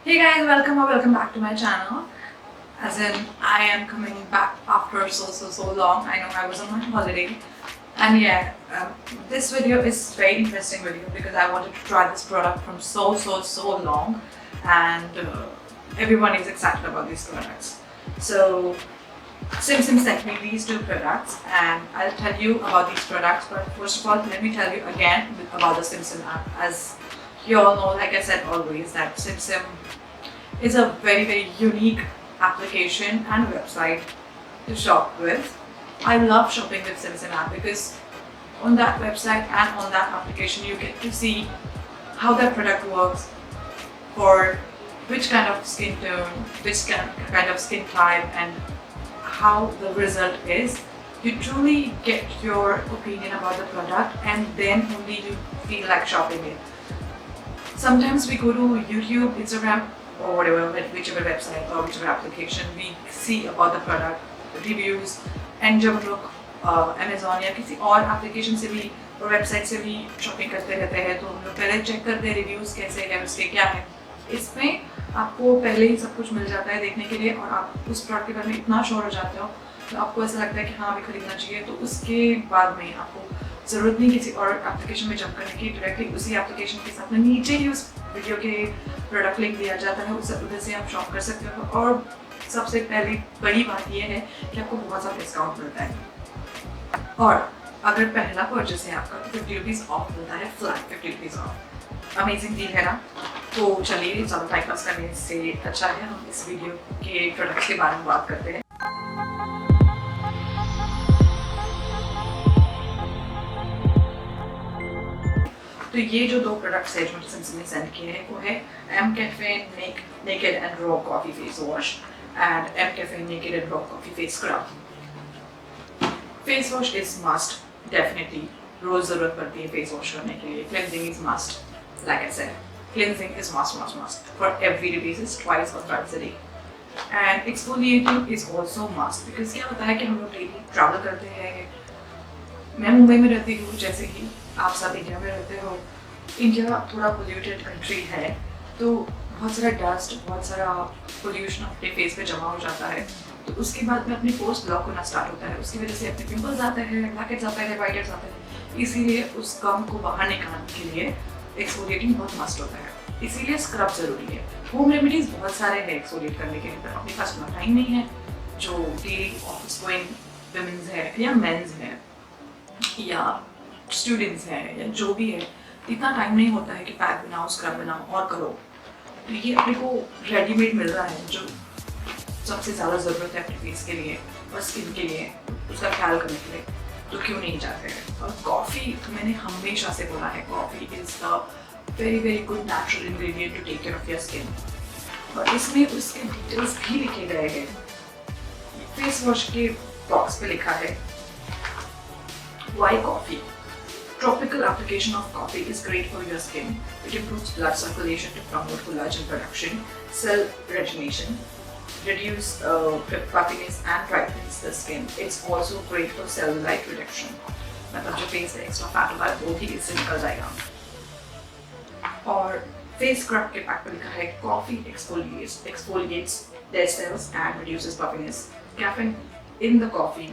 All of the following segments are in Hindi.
Hey guys, welcome back to my channel. As in, I am coming back after so long. I know I was on my holiday, and yeah, this video is very interesting video because I wanted to try this product from so long, and everyone is excited about these products. So Sim sent me these two products, and I'll tell you about these products. But first of all, let me tell you again about the Sim app. As you all know, like I said always, that Sim is a very unique application and website to shop with. I love shopping with Sim app because on that website and on that application you get to see how that product works, for which kind of skin tone, which kind of skin type, and how the result is. You truly get your opinion about the product, and then only you feel like shopping it. Sometimes we go to YouTube, Instagram, or whatever, whichever website or whichever application, we see about the product reviews, and जब हम लोग Amazon या किसी और application से भी और website से भी shopping करते रहते हैं, तो हम लोग पहले check करते हैं reviews कैसे हैं, उसके क्या है. इसमें आपको पहले ही सब कुछ मिल जाता है देखने के लिए, और आप उस product के बारे में इतना sure हो जाते हो तो आपको ऐसा लगता है कि हाँ, अभी खरीदना चाहिए. तो उसके बाद में आपको ज़रूरत नहीं किसी और एप्लीकेशन में जंप करने की. डायरेक्टली उसी एप्लीकेशन के साथ में नीचे ही उस वीडियो के प्रोडक्ट लिंक दिया जाता है, उस उधर से आप शॉप कर सकते हो. और सबसे पहली बड़ी बात यह है कि आपको बहुत सारा डिस्काउंट मिलता है, और अगर पहला परचेस है आपका तो 50 रुपीज़ ऑफ मिलता है, flat 50 rupees of. Amazing deal है ना. तो चलिए, ज़्यादा टाइम पास करने से अच्छा है हम इस वीडियो के प्रोडक्ट्स के बारे में बात करते हैं. तो ये जो दो प्रोडक्ट्स है जो मुझे सिम ने सेंड किए हैं वो है Mcaffeine naked and raw coffee face wash and Mcaffeine naked and raw coffee face scrub. Face wash is must, definitely रोज जरूरत पड़ती है फेस वॉश करने के लिए. Cleansing is must, like I said, cleansing is must for every basis, twice और thrice a day. And exfoliating is also must, because क्या होता है कि हम लोग डेली ट्रैवल करते हैं. मैं मुंबई में रहती हूँ, जैसे कि आप सब इंडिया में रहते हो. इंडिया थोड़ा पोल्यूटेड कंट्री है, तो बहुत सारा डस्ट, बहुत सारा पोल्यूशन अपने फेस पे जमा हो जाता है. तो उसके बाद में अपनी पोर्स ब्लॉक होना स्टार्ट होता है. उसकी वजह से अपने पिंपल्स आते हैं, ब्लैकेट्स आते हैं, वाइट हेड्स आते हैं. इसीलिए उस गम को बाहर निकालने के लिए एक्सफोलिएटिंग बहुत मस्ट होता है. इसीलिए स्क्रब ज़रूरी है. होम रेमेडीज़ बहुत सारे हैं एक्सफोलिएट करने के लिए, पर अपने पास उतना टाइम नहीं है. जो डेली ऑफिस गोइंग वुमेन्स है या मेन्स है या स्टूडेंट्स हैं या जो भी है, इतना टाइम नहीं होता है कि पैक बनाओ, स्क्रब बनाओ और करो. तो ये अपने को रेडीमेड मिल रहा है, जो सबसे ज़्यादा ज़रूरत है अपने फेस के लिए और स्किन के लिए, उसका ख्याल करने के लिए, तो क्यों नहीं जाते हैं. और कॉफ़ी तो मैंने हमेशा से बोला है, coffee is a very good natural ingredient to take care of your skin. और इसमें उसके डिटेल्स भी लिखे गए हैं. फेस वॉश के बॉक्स पे लिखा है why coffee. Tropical application of coffee is great for your skin. It improves blood circulation to promote collagen production, cell regeneration, reduce puffiness and brightens the skin. It's also great for cellulite reduction. मतलब जो फेस में एक्स्ट्रा फैट होगा वो भी इससे निकल जाएगा. और फेस स्क्रब के पैक पर लिखा है coffee exfoliates dead cells and reduces puffiness. Caffeine in the coffee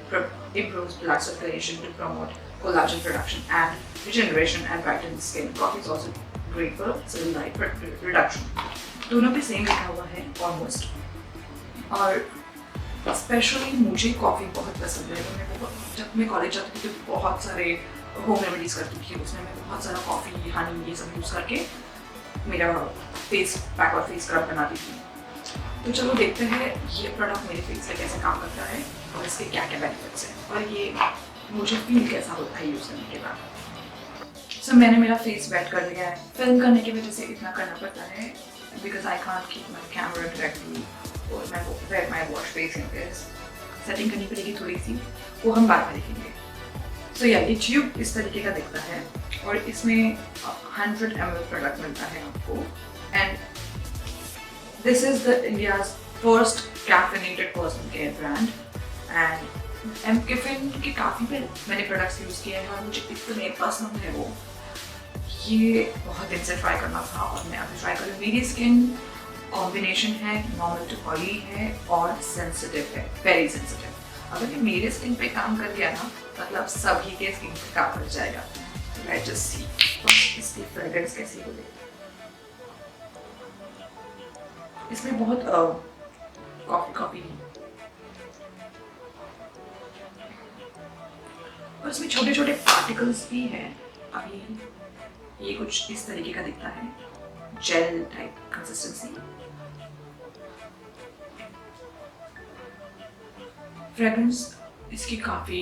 improves blood circulation to promote collagen production and regeneration and brighten the skin. Coffee is also great for cellulite reduction. दोनों पे सेम लिखा हुआ है ऑलमोस्ट. और स्पेशली मुझे कॉफ़ी बहुत पसंद है. जब मैं कॉलेज जाती थी तो बहुत सारे होम रेमेडीज़ करती थी. उसमें मैं बहुत सारा कॉफ़ी, हनी, ये सब यूज़ करके मेरा फेस पैक और फेस स्क्रब बनाती थी. तो चलो देखते हैं ये प्रोडक्ट मेरे फेस पे कैसे काम करता है और इसके क्या क्या बेनिफिट्स हैं, और ये मुझे फील कैसा होता है यूज़ करने के बाद. सो मैंने मेरा फेस वेट कर लिया है. फिल्म करने की वजह से इतना करना पड़ता है because I can't keep my camera directly, और मैं where my wash facing is setting करनी पड़ेगी थोड़ी सी, वो हम बाद में देखेंगे. सो या ये ट्यूब इस तरीके का दिखता है, और इसमें 100 ml प्रोडक्ट मिलता है आपको. And this is the India's first caffeinated personal care brand. And Mcaffeine के काफ़ी मैंने प्रोडक्ट्स यूज़ किए हैं और मुझे इतने पसंद है वो. ये बहुत दिन से ट्राई करना था और मैं अभी ट्राई करूँ. मेरी स्किन कॉम्बिनेशन है नॉर्मल टू ऑयली है और सेंसिटिव है, वेरी सेंसिटिव। अगर ये मेरे स्किन पे काम कर गया ना, मतलब सभी के स्किन पे काम कर जाएगा। लेट्स जस्ट सी इसकी फ्रेग्रेंस कैसी होगी। इसमें बहुत कॉफी कॉफी और इसमें छोटे छोटे पार्टिकल्स भी हैं। अभी ये कुछ इस तरीके का दिखता है, जेल टाइप कंसिस्टेंसी। फ्रेग्रेंस इसकी काफ़ी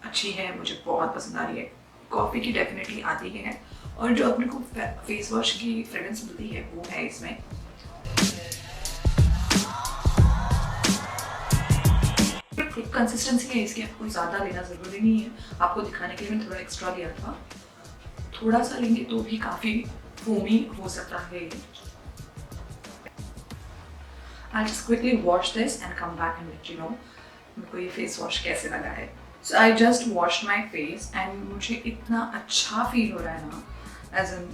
अच्छी है, मुझे बहुत पसंद आ रही है। कॉफ़ी की डेफिनेटली आती है और जो अपने को फेस वॉश की फ्रेग्रेंस मिलती है वो है इसमें। कंसिस्टेंसी है इसकी, आपको ज़्यादा लेना ज़रूरी नहीं है। आपको दिखाने के लिए मैंने थोड़ा एक्स्ट्रा लिया था, थोड़ा सा लेंगे तो भी काफ़ी फोमी हो सकता है। I'll just quickly wash this and come back and let you know मेरे को ये फेस वॉश कैसे लगा है। So I just washed my face and मुझे इतना अच्छा फील हो रहा है ना, as in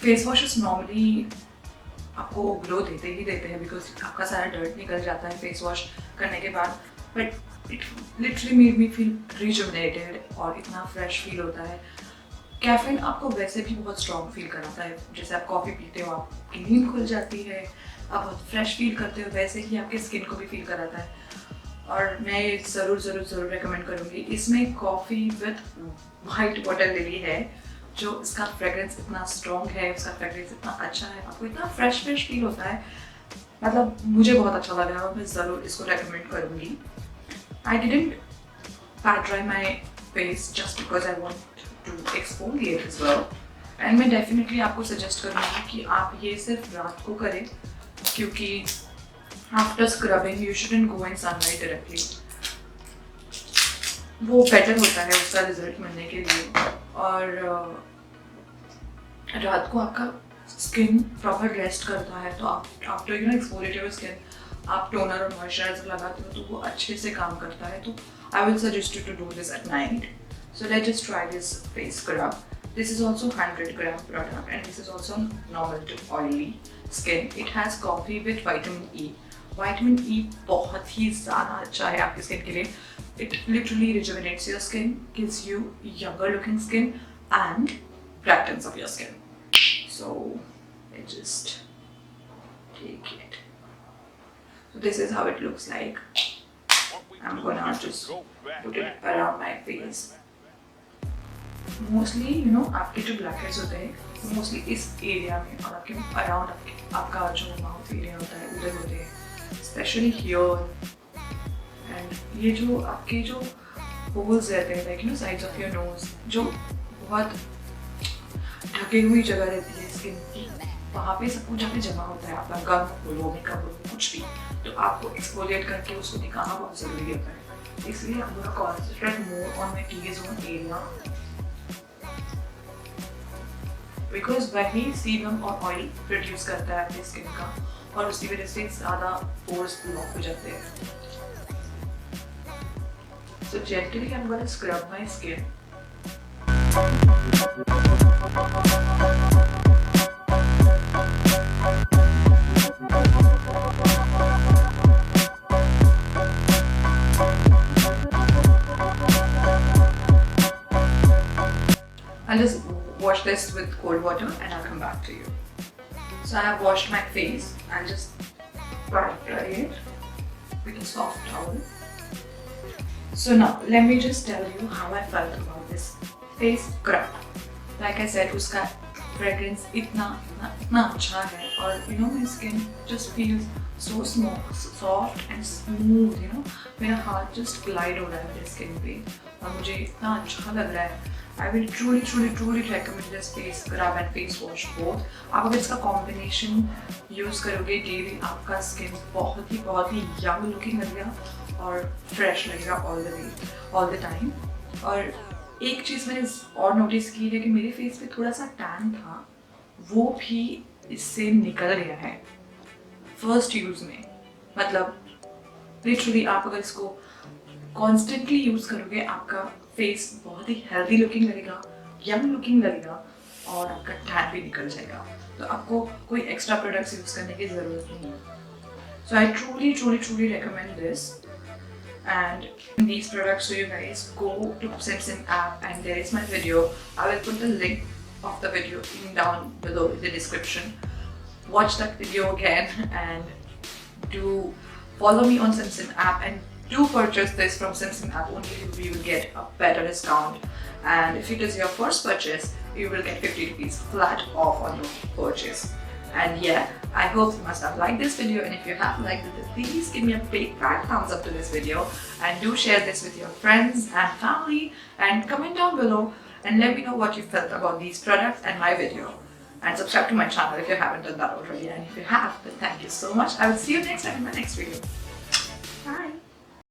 face washes normally आपको ग्लो देते ही देते हैं बिकॉज आपका सारा डर्ट निकल जाता है फेस वॉश करने के बाद, but it literally made me feel rejuvenated और इतना फ्रेश फील होता है। कैफीन आपको वैसे भी बहुत स्ट्रॉन्ग फील कराता है, जैसे आप कॉफ़ी पीते हो आपकी नींद खुल जाती है, आप बहुत फ्रेश फील करते हो, वैसे ही आपके स्किन को भी फील कराता है। और मैं ये ज़रूर रेकमेंड करूँगी। इसमें coffee with white water lily है, जो इसका फ्रेग्रेंस इतना स्ट्रॉन्ग है, उसका फ्रेग्रेंस इतना अच्छा है, आपको इतना फ्रेश फील होता है, मतलब मुझे बहुत अच्छा लगा और मैं ज़रूर इसको रेकमेंड करूँगी। I didn't pat dry my face just because I want to exfoliate as well, and मैं डेफिनेटली आपको सजेस्ट करूँगी कि आप ये सिर्फ रात को करें, क्योंकि after scrubbing you shouldn't go in sunlight directly, वो बेटर होता है उसका रिजल्ट मिलने के लिए। और रात को आपका स्किन प्रॉपर रेस्ट करता है, तो आप after you know exfoliate your skin आप टोनर और मॉइस्चराइजर लगाते हो तो वो अच्छे से काम करता है। तो I will suggest you to do this at night. So let us try this face scrub. This is also 100 gram product and this is also normal to oily skin. It has coffee with vitamin E. Vitamin E बहुत ही ज़्यादा अच्छा है आपकी स्किन के लिए। It literally rejuvenates your skin, gives you younger looking skin and brightens up your skin. So I just take it. So this is how it looks like. I'm gonna just put it around my face. Mostly you know आपके जो ब्लैक हेड्स होते हैं मोस्टली इस एरिया में और आपके अराउंड आपका जो माउथ एरिया होता है उधर होते हैं, स्पेशली हियर। एंड ये जो आपके जो होल्स रहते हैं like you know sides of your nose, जो बहुत ढके हुई जगह रहती है स्किन की, वहाँ पे सब कुछ जाके जमा होता है, आपका गम बोलो मेकअप बोलो कुछ भी, तो आपको एक्सफोलिएट करके उसको दिखाना बहुत ज़रूरी होता है। इसलिए I'm gonna concentrate more on my T-zone area because वही सीरम और ऑयल प्रोड्यूस करता है अपनी स्किन का और उसकी वजह से ज़्यादा पोर्स ब्लॉक हो जाते हैं। So gently I am gonna scrub my skin. I'll just wash this with cold water and I'll come back to you. So I have washed my face. I'll just dry it with a soft towel. So now let me just tell you how I felt about this face scrub. Like I said, उसका fragrance इतना अच्छा है और you know my skin just feels so smooth, soft and smooth. You know मेरा हाथ just glide हो रहा है मेरे skin पे और मुझे इतना अच्छा लग रहा है। I will truly recommend this face scrub and face wash both. आप अगर इसका combination use करोगे daily, आपका skin बहुत ही young looking लगेगा और fresh लगेगा all the time. और एक चीज़ मैंने और notice की है कि मेरे face पे थोड़ा सा tan था, वो भी इससे निकल गया है first use में। मतलब literally आप अगर इसको constantly use करोगे आपका फेस बहुत ही हेल्दी लुकिंग लगेगा, यंग लुकिंग लगेगा और आपका टैन भी निकल जाएगा। तो आपको कोई एक्स्ट्रा प्रोडक्ट्स यूज़ करने की ज़रूरत नहीं है. So I truly recommend this. And these products to you guys, go to SimSim app and there is my video. I will put the link of the video down below in the description. Watch that video again and do follow me on SimSim app and do purchase this from SimSim app. Only you will get a better discount, and if it is your first purchase, you will get 50 rupees flat off on your purchase. And yeah, I hope you must have liked this video, and if you have liked it, please give me a big fat thumbs up to this video and do share this with your friends and family, and comment down below and let me know what you felt about these products and my video, and subscribe to my channel if you haven't done that already, and if you have, then thank you so much. I will see you next time in my next video. Bye.